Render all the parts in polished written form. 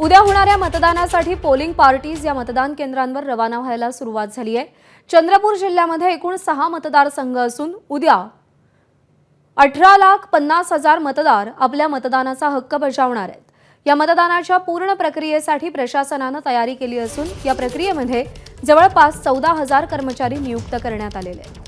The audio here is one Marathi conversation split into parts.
उद्या होणाऱ्या मतदानासाठी पोलिंग पार्टीज या मतदान केंद्रांवर रवाना व्हायला सुरुवात झाली आहे। चंद्रपूर जिल्ह्यामध्ये एकूण 6 मतदारसंघ असून उद्या 18,50,000 मतदार आपल्या मतदानाचा हक्क बजावणार आहेत। या मतदानाच्या पूर्ण प्रक्रियेसाठी प्रशासनाने तयारी केली असून या प्रक्रियेमध्ये जवळपास 14,000 कर्मचारी नियुक्त करण्यात आलेले आहेत।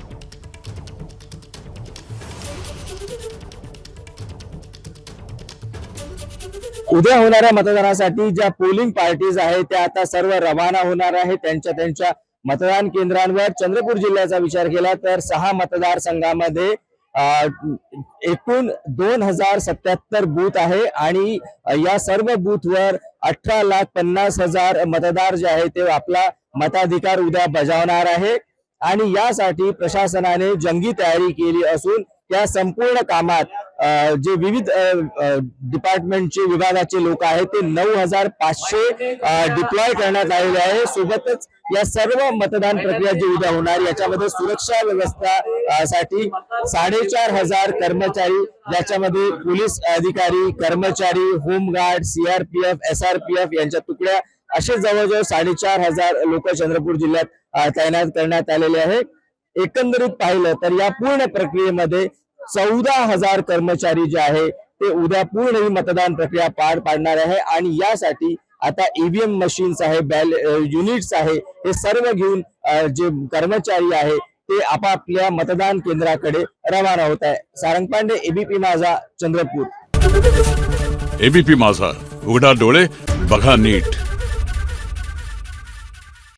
उद्या होणाऱ्या मतदानासाठी ज्या पोलिंग पार्टीज आहेत त्या आता सर्व रवाना होणार आहेत त्यांच्या मतदान केंद्रांवर। चंद्रपूर जिल्ह्याचा विचार केला तर 6 मतदारसंघामध्ये एकूण 2077 बूथ आहे आणि या सर्व बूथवर 18,50,000 मतदार जे आहेत ते आपला मताधिकार उद्या बजावणार आहे आणि यासाठी प्रशासनाने जंगी तयारी केली असून त्या संपूर्ण कामात जे विविध डिपार्टमेंटचे विभागाचे लोक आहेत ते 9,500 डिप्लॉय करण्यात आलेले आहे। सोबतच या सर्व मतदान प्रक्रिया जी उद्या होणार याच्यामध्ये सुरक्षा व्यवस्था साठी 4,500 कर्मचारी, ज्याच्यामध्ये पोलीस अधिकारी, कर्मचारी, होमगार्ड, सीआरपीएफ, एसआरपीएफ यांच्या तुकड्या असे जवळजवळ 4,500 लोक चंद्रपूर जिल्ह्यात तैनात करण्यात आलेले आहे। एकंदरीत पाहिलं तर या पूर्ण प्रक्रियेमध्ये 14,000 कर्मचारी जे आहे ते उद्या पूर्ण ही मतदान प्रक्रिया पार पाडणार आहे आणि यासाठी आता ईव्हीएम मशीन्स आहे, युनिट्स आहे, हे सर्व घेऊन जे कर्मचारी आहे ते आपापल्या मतदान केंद्राकडे रवाना होत आहे। सारंग पांडे, एबीपी माझा, चंद्रपूर। एबीपी माझा, उघडा डोळे बघा नीट।